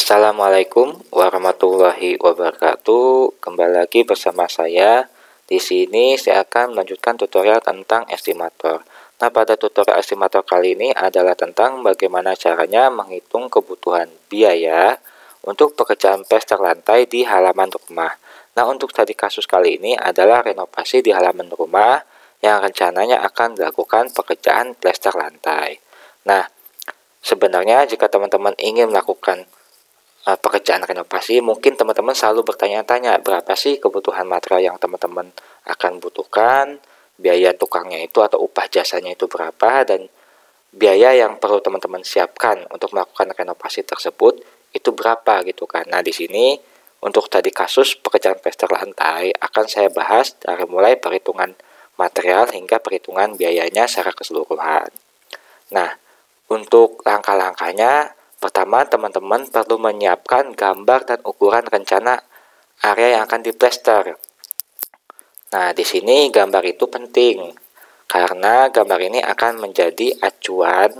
Assalamualaikum warahmatullahi wabarakatuh. Kembali lagi bersama saya. Di sini saya akan melanjutkan tutorial tentang estimator. Nah, pada tutorial estimator kali ini adalah tentang bagaimana caranya menghitung kebutuhan biaya untuk pekerjaan plester lantai di halaman rumah. Nah, untuk tadi kasus kali ini adalah renovasi di halaman rumah yang rencananya akan dilakukan pekerjaan plester lantai. Nah, sebenarnya jika teman-teman ingin melakukan pekerjaan renovasi, mungkin teman-teman selalu bertanya-tanya berapa sih kebutuhan material yang teman-teman akan butuhkan, biaya tukangnya itu atau upah jasanya itu berapa, dan biaya yang perlu teman-teman siapkan untuk melakukan renovasi tersebut itu berapa gitu kan. Nah, di sini untuk tadi kasus pekerjaan plester lantai akan saya bahas dari mulai perhitungan material hingga perhitungan biayanya secara keseluruhan. Nah, untuk langkah-langkahnya, pertama teman-teman perlu menyiapkan gambar dan ukuran rencana area yang akan diplester. Nah, di sini gambar itu penting karena gambar ini akan menjadi acuan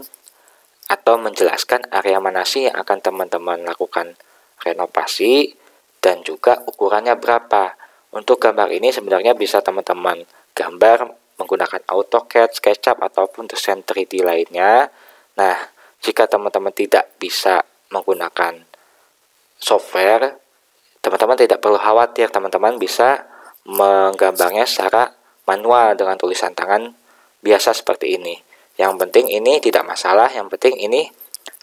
atau menjelaskan area mana sih yang akan teman-teman lakukan renovasi dan juga ukurannya berapa. Untuk gambar ini sebenarnya bisa teman-teman gambar menggunakan AutoCAD, SketchUp ataupun desain 3D lainnya. Nah, jika teman-teman tidak bisa menggunakan software, teman-teman tidak perlu khawatir, teman-teman bisa menggambarnya secara manual dengan tulisan tangan biasa seperti ini. Yang penting ini tidak masalah, yang penting ini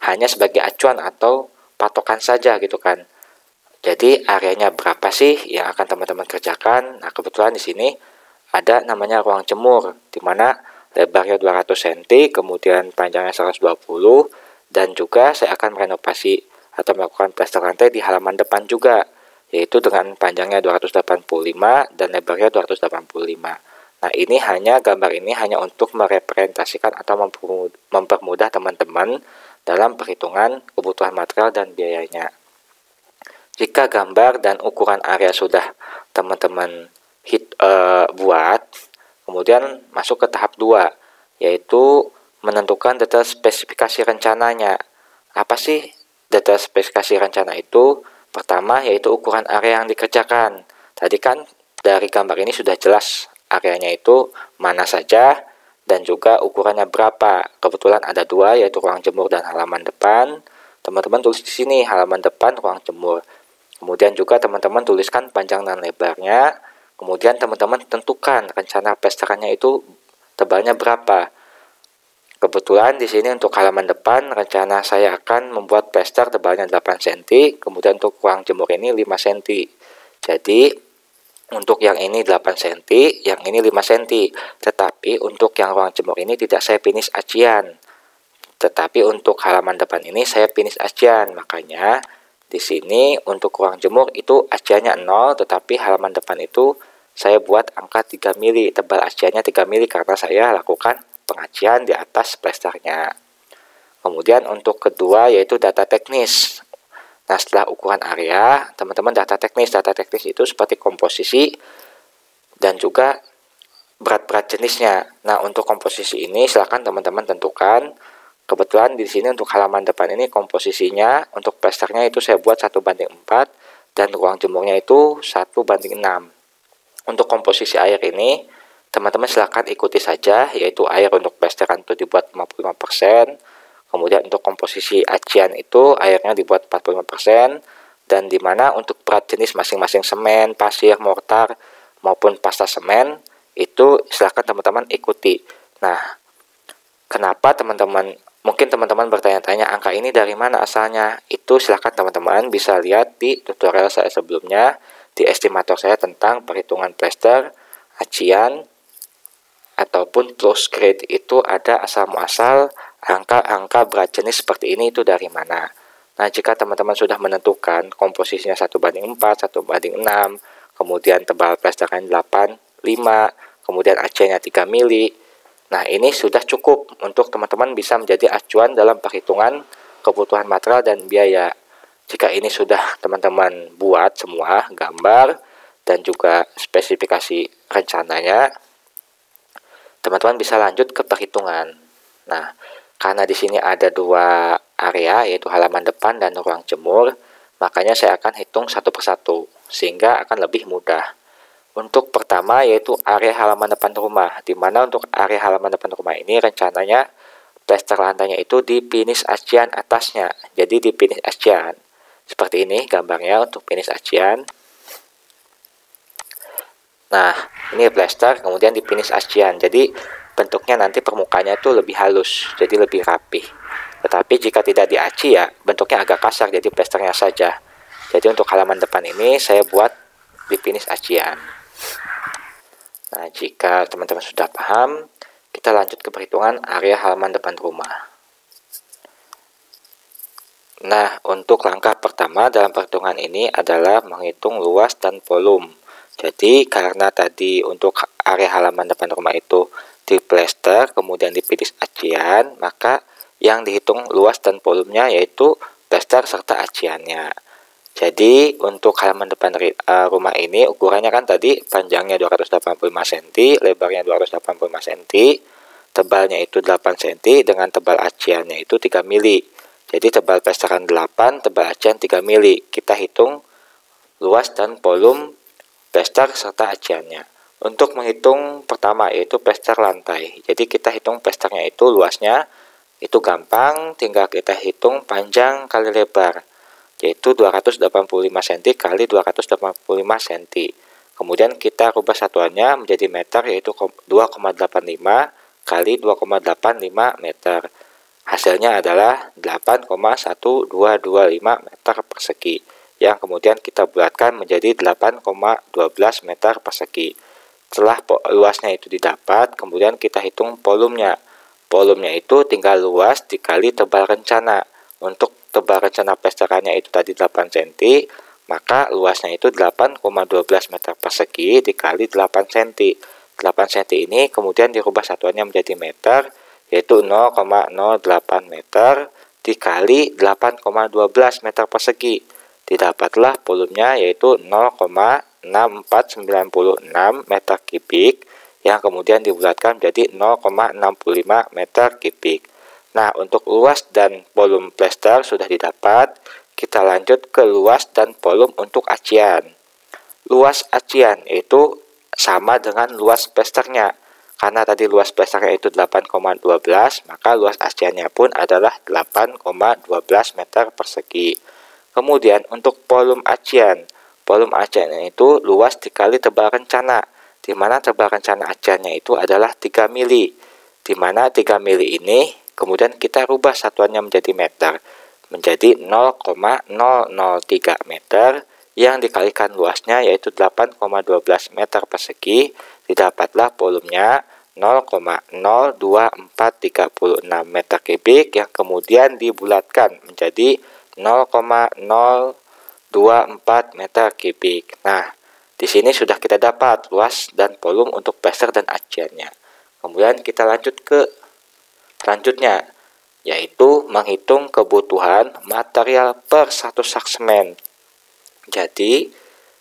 hanya sebagai acuan atau patokan saja gitu kan. Jadi areanya berapa sih yang akan teman-teman kerjakan? Nah, kebetulan di sini ada namanya ruang jemur, di mana lebarnya 200 cm, kemudian panjangnya 120, dan juga saya akan merenovasi atau melakukan plester lantai di halaman depan juga, yaitu dengan panjangnya 285 dan lebarnya 285. Nah, ini hanya gambar ini hanya untuk merepresentasikan atau mempermudah teman-teman dalam perhitungan kebutuhan material dan biayanya. Jika gambar dan ukuran area sudah teman-teman buat, kemudian masuk ke tahap 2, yaitu menentukan detail spesifikasi rencananya. Apa sih detail spesifikasi rencana itu? Pertama, yaitu ukuran area yang dikerjakan. Tadi kan dari gambar ini sudah jelas areanya itu mana saja dan juga ukurannya berapa. Kebetulan ada 2, yaitu ruang jemur dan halaman depan. Teman-teman tulis di sini halaman depan, ruang jemur. Kemudian juga teman-teman tuliskan panjang dan lebarnya. Kemudian teman-teman tentukan rencana plesterannya itu tebalnya berapa. Kebetulan di sini untuk halaman depan rencana saya akan membuat plester tebalnya 8 cm, kemudian untuk ruang jemur ini 5 cm. Jadi untuk yang ini 8 cm, yang ini 5 cm. Tetapi untuk yang ruang jemur ini tidak saya finish acian. Tetapi untuk halaman depan ini saya finish acian. Makanya di sini untuk ruang jemur itu aciannya 0, tetapi halaman depan itu saya buat angka 3 mili, tebal aciannya 3 mili karena saya lakukan pengacian di atas plesternya. Kemudian untuk kedua yaitu data teknis. Nah, setelah ukuran area, teman-teman data teknis itu seperti komposisi dan juga berat-berat jenisnya. Nah, untuk komposisi ini silakan teman-teman tentukan. Kebetulan di sini untuk halaman depan ini komposisinya untuk plesternya itu saya buat 1:4 dan ruang jemurnya itu 1:6. Untuk komposisi air ini teman-teman silahkan ikuti saja, yaitu air untuk plesteran itu dibuat 55%, kemudian untuk komposisi acian itu airnya dibuat 45%, dan dimana untuk berat jenis masing-masing semen, pasir, mortar maupun pasta semen itu silahkan teman-teman ikuti. Nah, kenapa mungkin teman-teman bertanya-tanya angka ini dari mana asalnya? Itu silahkan teman-teman bisa lihat di tutorial saya sebelumnya, di estimator saya tentang perhitungan plester, acian, ataupun close grade itu ada asal-muasal angka-angka berat jenis seperti ini itu dari mana. Nah, jika teman-teman sudah menentukan komposisinya 1:4, 1:6, kemudian tebal plesteran 8,5, kemudian aciannya 3 mili. Nah, ini sudah cukup untuk teman-teman bisa menjadi acuan dalam perhitungan kebutuhan material dan biaya. Jika ini sudah teman-teman buat semua gambar dan juga spesifikasi rencananya, teman-teman bisa lanjut ke perhitungan. Nah, karena di sini ada 2 area yaitu halaman depan dan ruang jemur, Makanya saya akan hitung satu persatu, sehingga akan lebih mudah. Untuk pertama yaitu area halaman depan rumah, di mana untuk area halaman depan rumah ini rencananya plester lantainya itu di finish acian atasnya. Jadi di finish acian. Seperti ini gambarnya untuk finish acian. Nah, ini plester, kemudian di finish acian. Jadi bentuknya nanti permukaannya itu lebih halus, jadi lebih rapih. Tetapi jika tidak diaci ya bentuknya agak kasar, jadi plesternya saja. Jadi untuk halaman depan ini saya buat di finish acian. Nah, jika teman-teman sudah paham, kita lanjut ke perhitungan area halaman depan rumah. Nah, untuk langkah pertama dalam perhitungan ini adalah menghitung luas dan volume. Jadi, karena tadi untuk area halaman depan rumah itu di plester, kemudian di finish acian, maka yang dihitung luas dan volumenya yaitu plester serta aciannya. Jadi untuk halaman depan rumah ini ukurannya kan tadi panjangnya 285 cm, lebarnya 285 cm, tebalnya itu 8 cm dengan tebal aciannya itu 3 mili. Jadi tebal plesteran 8, tebal acian 3 mili. Kita hitung luas dan volume plester serta aciannya. Untuk menghitung pertama yaitu plester lantai. Jadi kita hitung plesternya itu luasnya itu gampang, tinggal kita hitung panjang kali lebar, yaitu 285 cm kali 285 cm. Kemudian kita rubah satuannya menjadi meter, yaitu 2,85 kali 2,85 meter. Hasilnya adalah 8,1225 meter persegi, yang kemudian kita bulatkan menjadi 8,12 meter persegi. Setelah luasnya itu didapat, kemudian kita hitung volumenya. Volumenya itu tinggal luas dikali tebal rencana. Untuk tebal rencana plesterannya itu tadi 8 cm, maka luasnya itu 8,12 meter persegi dikali 8 cm. 8 cm ini kemudian dirubah satuannya menjadi meter, yaitu 0,08 meter dikali 8,12 meter persegi. Didapatlah volumenya yaitu 0,6496 meter kubik, yang kemudian dibulatkan menjadi 0,65 meter kubik. Nah, untuk luas dan volume plester sudah didapat. Kita lanjut ke luas dan volume untuk acian. Luas acian itu sama dengan luas plesternya. Karena tadi luas plesternya itu 8,12, maka luas aciannya pun adalah 8,12 meter persegi. Kemudian untuk volume acian itu luas dikali tebal rencana, di mana tebal rencana aciannya itu adalah 3 mili. Di mana 3 mili ini kemudian kita rubah satuannya menjadi meter, menjadi 0,003 meter, yang dikalikan luasnya yaitu 8,12 meter persegi, didapatlah volumenya 0,02436 meter kubik, yang kemudian dibulatkan menjadi 0,024 meter kubik. Nah, di sini sudah kita dapat luas dan volume untuk plester dan aciannya. Kemudian kita lanjut ke selanjutnya, yaitu menghitung kebutuhan material per satu sak semen. Jadi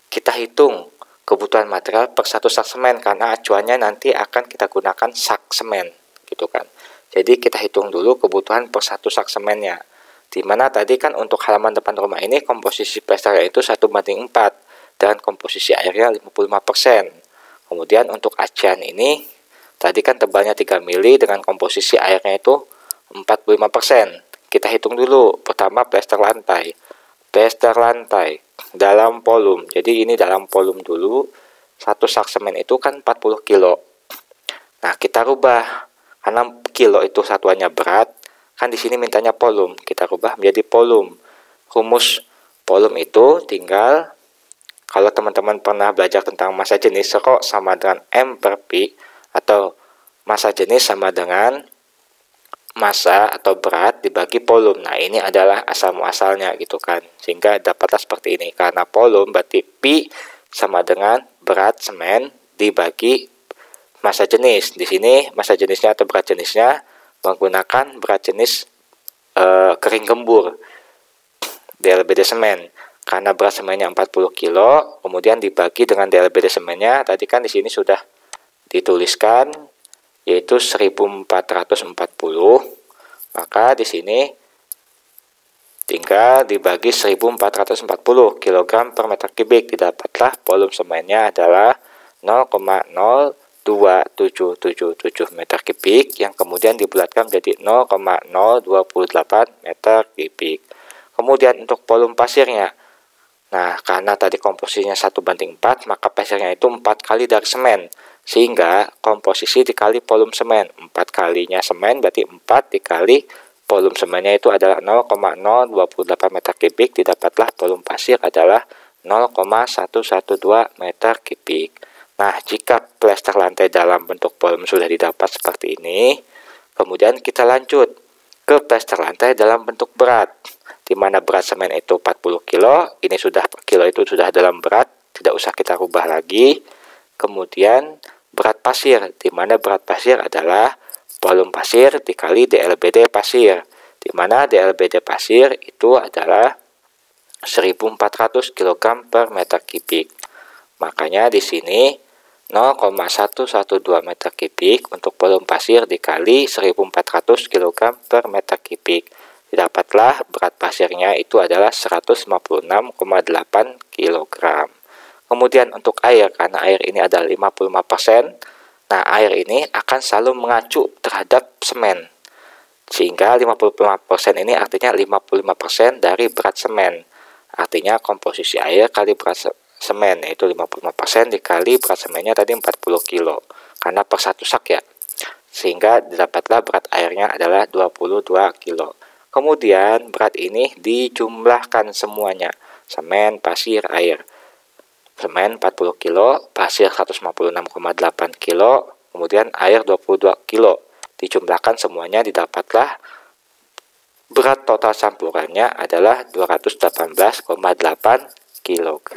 kita hitung kebutuhan material per satu sak semen, karena acuannya nanti akan kita gunakan sak semen, gitu kan. Jadi kita hitung dulu kebutuhan per satu sak semennya. Dimana tadi kan untuk halaman depan rumah ini komposisi plesternya itu 1:4 dan komposisi airnya 55%. Kemudian untuk acian ini tadi kan tebalnya 3 mili dengan komposisi airnya itu 45%. Kita hitung dulu. Pertama plester lantai. Plester lantai dalam volume. Jadi ini dalam volume dulu. Satu sak semen itu kan 40 kilo. Nah, kita rubah. Karena kilo itu satuannya berat, kan di sini mintanya volume. Kita rubah menjadi volume. Rumus volume itu tinggal, kalau teman-teman pernah belajar tentang massa jenis, rho sama dengan M per Pi, atau massa jenis sama dengan massa atau berat dibagi volume. Nah, ini adalah asal muasalnya gitu kan. Sehingga dapatlah seperti ini. Karena volume berarti Pi sama dengan berat semen dibagi massa jenis. Di sini massa jenisnya atau berat jenisnya menggunakan berat jenis kering gembur DLBD semen. Karena berat semennya 40 kilo, kemudian dibagi dengan DLBD semennya, tadi kan di sini sudah dituliskan yaitu 1440. Maka di sini tinggal dibagi 1440 kg per meter kubik, didapatlah volume semennya adalah 0,02777 meter kubik yang kemudian dibulatkan menjadi 0,028 meter kubik. Kemudian untuk volume pasirnya, nah karena tadi komposisinya 1:4, maka pasirnya itu 4 kali dari semen, sehingga komposisi dikali volume semen, 4 kalinya semen berarti 4 dikali volume semennya itu adalah 0,028 meter kubik, didapatlah volume pasir adalah 0,112 meter kubik. Nah, jika plester lantai dalam bentuk volume sudah didapat seperti ini, kemudian kita lanjut ke plester lantai dalam bentuk berat, di mana berat semen itu 40 kilo, ini sudah per kilo itu sudah dalam berat, tidak usah kita rubah lagi. Kemudian berat pasir, di mana berat pasir adalah volume pasir dikali DLBD pasir, di mana DLBD pasir itu adalah 1400 kg per meter kubik. Makanya di sini 0,112 meter kubik untuk volume pasir dikali 1400 kg per meter kubik. Didapatlah berat pasirnya itu adalah 156,8 kg. Kemudian untuk air, karena air ini adalah 55%, nah, air ini akan selalu mengacu terhadap semen. Sehingga 55% ini artinya 55% dari berat semen. Artinya komposisi air kali berat semen, yaitu 55% dikali berat semennya tadi 40 kilo. Karena per 1 sak ya. Sehingga didapatlah berat airnya adalah 22 kilo. Kemudian berat ini dijumlahkan semuanya. Semen, pasir, air. Semen 40 kilo, pasir 156,8 kilo, kemudian air 22 kilo. Dijumlahkan semuanya, didapatlah berat total campurannya adalah 218,8 kg.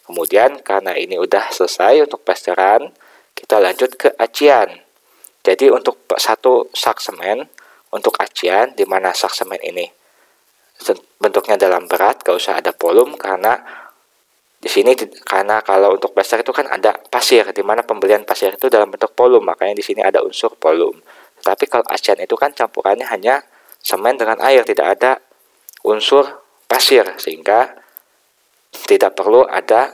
Kemudian karena ini udah selesai untuk plesteran, kita lanjut ke acian. Jadi untuk satu sak semen, untuk acian, di mana sak semen ini bentuknya dalam berat, gak usah ada volume, karena di sini karena kalau untuk plester itu kan ada pasir, di mana pembelian pasir itu dalam bentuk volume, makanya di sini ada unsur volume. Tapi kalau acian itu kan campurannya hanya semen dengan air, tidak ada unsur pasir, sehingga tidak perlu ada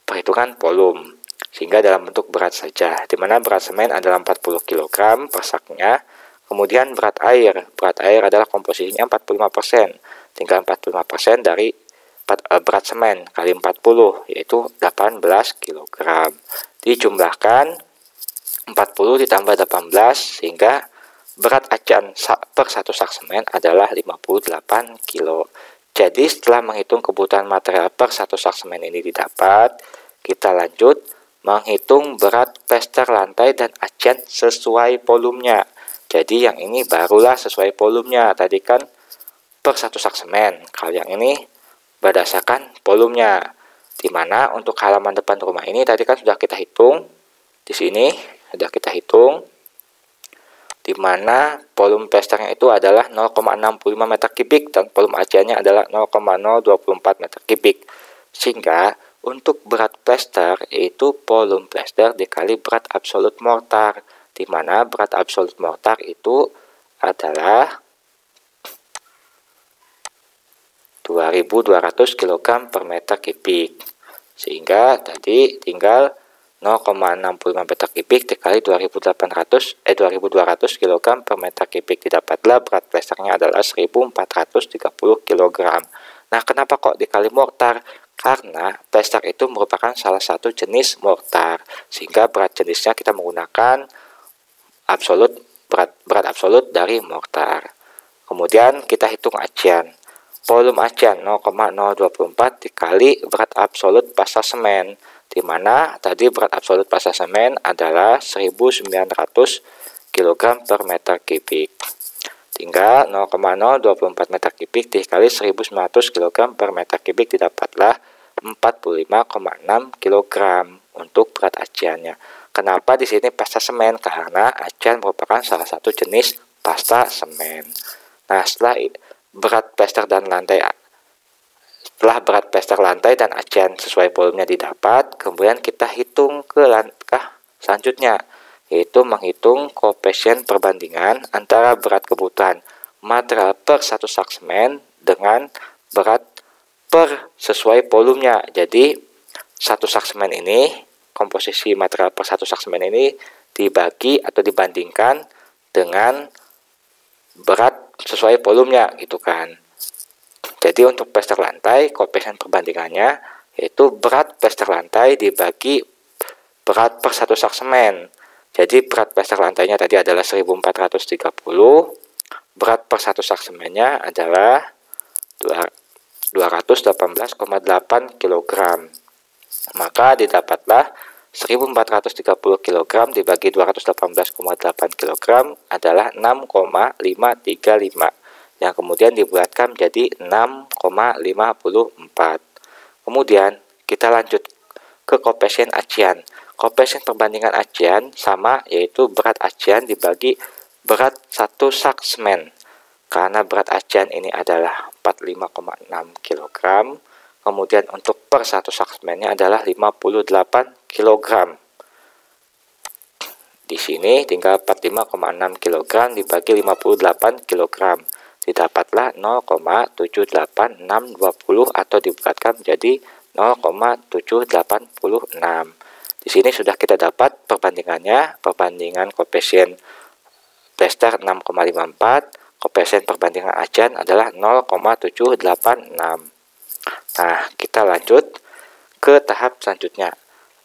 perhitungan volume, sehingga dalam bentuk berat saja, di mana berat semen adalah 40 kg per saknya. Kemudian berat air adalah komposisinya 45%, tinggal 45% dari berat semen kali 40, yaitu 18 kg. Dijumlahkan 40 ditambah 18, sehingga berat acian per satu sak semen adalah 58 kg. Jadi setelah menghitung kebutuhan material per satu sak semen ini didapat, kita lanjut menghitung berat plester lantai dan acian sesuai volumenya. Jadi yang ini barulah sesuai volumenya. Tadi kan per satu sak semen, kalau yang ini berdasarkan volumenya, di mana untuk halaman depan rumah ini tadi kan sudah kita hitung, di sini sudah kita hitung, di mana volume plesternya itu adalah 0,65 meter kubik dan volume aciannya adalah 0,024 meter kubik. Sehingga untuk berat plester itu volume plester dikali berat absolut mortar, di mana berat absolut mortar itu adalah 2200 kg per meter kubik, sehingga tadi tinggal 0,65 meter kubik dikali 2200 kg per meter kubik, didapatlah berat plesternya adalah 1430 kg. Nah, kenapa kok dikali mortar? Karena plester itu merupakan salah satu jenis mortar, sehingga berat jenisnya kita menggunakan absolut, berat absolut dari mortar. Kemudian kita hitung acian. Volume acian 0,024 dikali berat absolut pasta semen, di mana tadi berat absolut pasta semen adalah 1900 kg per meter kubik. Tinggal 0,024 meter kubik dikali 1900 kg per meter kubik, didapatlah 45,6 kg untuk berat aciannya. Kenapa di sini pasta semen? Karena acian merupakan salah satu jenis pasta semen. Nah, setelah berat plester dan lantai, setelah berat plester lantai dan acian sesuai volumenya didapat, kemudian kita hitung ke langkah selanjutnya, yaitu menghitung koefisien perbandingan antara berat kebutuhan material per satu sak semen dengan berat per sesuai volumenya. Jadi satu sak semen ini, komposisi material per satu sak semen ini dibagi atau dibandingkan dengan berat sesuai volumenya gitu kan. Jadi untuk plester lantai, koefisien perbandingannya yaitu berat plester lantai dibagi berat per satu sak semen. Jadi berat plester lantainya tadi adalah 1430, berat per satu sak semennya adalah 218,8 kg. Maka didapatlah 1430 kg dibagi 218,8 kg adalah 6,535 yang kemudian dibulatkan menjadi 6,54. Kemudian kita lanjut ke koefisien acian. Koefisien perbandingan acian sama, yaitu berat acian dibagi berat satu sak semen. Karena berat acian ini adalah 45,6 kg, kemudian untuk per satu sak semennya adalah 58 kg. Di sini tinggal 45,6 kg dibagi 58 kg. Didapatlah 0,78620 atau dibulatkan menjadi 0,786. Di sini sudah kita dapat perbandingannya, perbandingan koefisien plester 6,54, koefisien perbandingan acian adalah 0,786. Nah, kita lanjut ke tahap selanjutnya.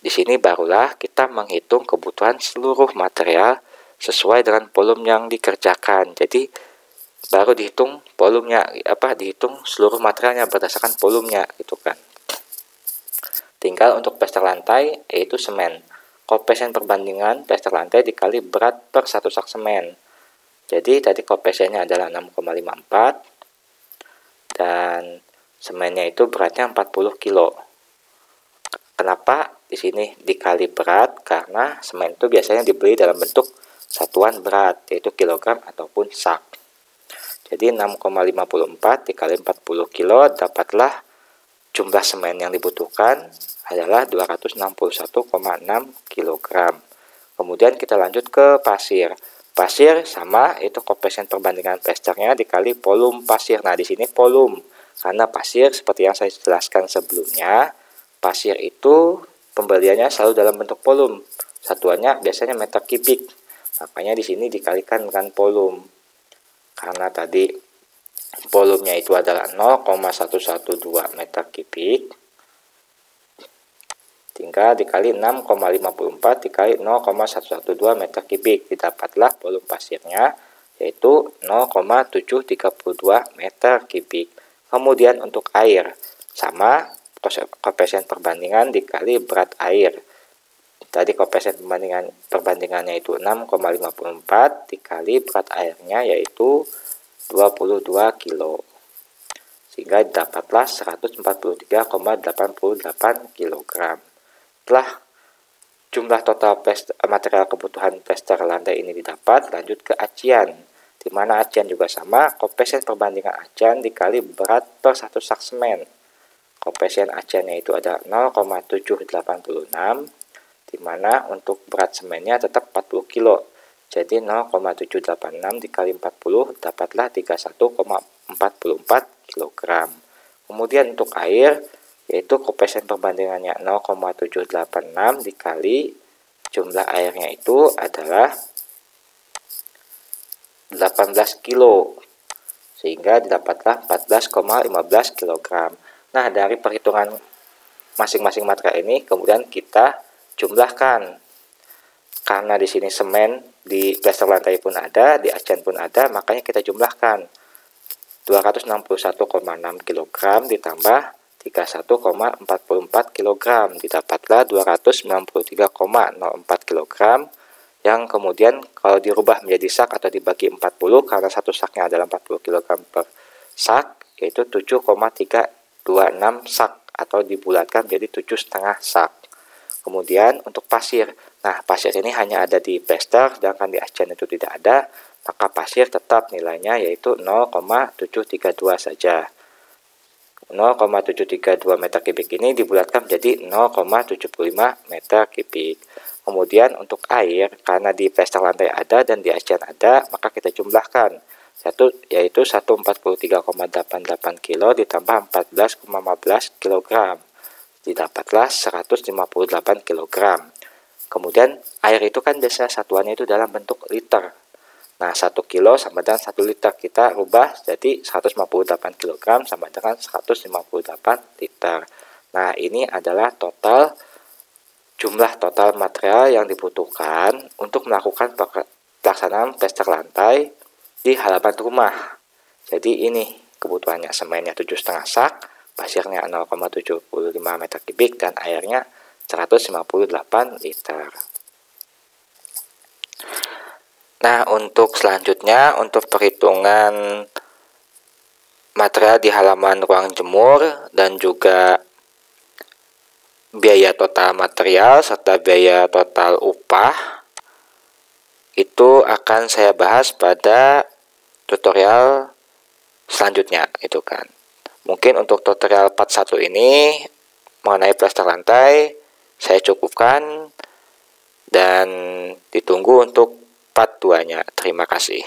Di sini barulah kita menghitung kebutuhan seluruh material sesuai dengan volume yang dikerjakan. Jadi baru dihitung volumenya, dihitung seluruh materialnya berdasarkan volumenya gitu kan. Tinggal untuk plester lantai yaitu semen. Koefisien perbandingan plester lantai dikali berat per satu sak semen. Jadi tadi koefisiennya adalah 6,54 dan semennya itu beratnya 40 kg. Kenapa di sini dikali berat? Karena semen itu biasanya dibeli dalam bentuk satuan berat, yaitu kilogram ataupun sak. Jadi 6,54 dikali 40 kg dapatlah jumlah semen yang dibutuhkan adalah 261,6 kg. Kemudian kita lanjut ke pasir. Pasir sama, itu koefisien perbandingan plesternya dikali volume pasir. Nah, di sini volume. Karena pasir seperti yang saya jelaskan sebelumnya, pasir itu pembeliannya selalu dalam bentuk volume. Satuannya biasanya meter kubik. Makanya di sini dikalikan dengan volume. Karena tadi volumenya itu adalah 0,112 meter kubik, tinggal dikali 6,54 dikali 0,112 meter kubik, didapatlah volume pasirnya yaitu 0,732 meter kubik. Kemudian untuk air sama, koefisien perbandingan dikali berat air. Tadi koefisien perbandingannya itu 6,54 dikali berat airnya yaitu 22 kg. Sehingga dapatlah 143,88 kg. Setelah jumlah total material kebutuhan plester lantai ini didapat, lanjut ke acian. Di mana acian juga sama, koefisien perbandingan acian dikali berat per satu sak semen. Koefisien aciannya itu ada 0,786. Di mana untuk berat semennya tetap 40 kg. Jadi 0,786 dikali 40 dapatlah 31,44 kg. Kemudian untuk air yaitu koefisien perbandingannya 0,786 dikali jumlah airnya itu adalah 18 kg. Sehingga didapatlah 14,15 kg. Nah, dari perhitungan masing-masing material ini kemudian kita jumlahkan. Karena di sini semen di plester lantai pun ada, di acian pun ada, makanya kita jumlahkan 261,6 kg ditambah 31,44 kg, didapatlah 293,04 kg, yang kemudian kalau dirubah menjadi sak atau dibagi 40, karena satu saknya adalah 40 kg per sak, yaitu 7,326 sak atau dibulatkan menjadi 7,5 sak. Kemudian untuk pasir, nah pasir ini hanya ada di plester, sedangkan di acian itu tidak ada, maka pasir tetap nilainya yaitu 0,732 saja. 0,732 meter kubik ini dibulatkan menjadi 0,75 meter kubik. Kemudian untuk air, karena di plester lantai ada dan di acian ada, maka kita jumlahkan. yaitu 143,88 kilo ditambah 14,15 kg. Didapatlah 158 kg. Kemudian air itu kan biasa satuannya itu dalam bentuk liter. Nah, 1 kilo sama dengan 1 liter. Kita rubah jadi 158 kg sama dengan 158 liter. Nah, ini adalah jumlah total material yang dibutuhkan untuk melakukan pelaksanaan plester lantai di halaman rumah. Jadi ini kebutuhannya: semennya 7,5 sak, pasirnya 0,75 meter kubik, dan airnya 158 liter. Nah, untuk selanjutnya, untuk perhitungan material di halaman ruang jemur dan juga biaya total material serta biaya total upah, itu akan saya bahas pada tutorial selanjutnya, itu kan. Mungkin untuk tutorial part 1 ini mengenai plester lantai saya cukupkan, dan ditunggu untuk part 2-nya. Terima kasih.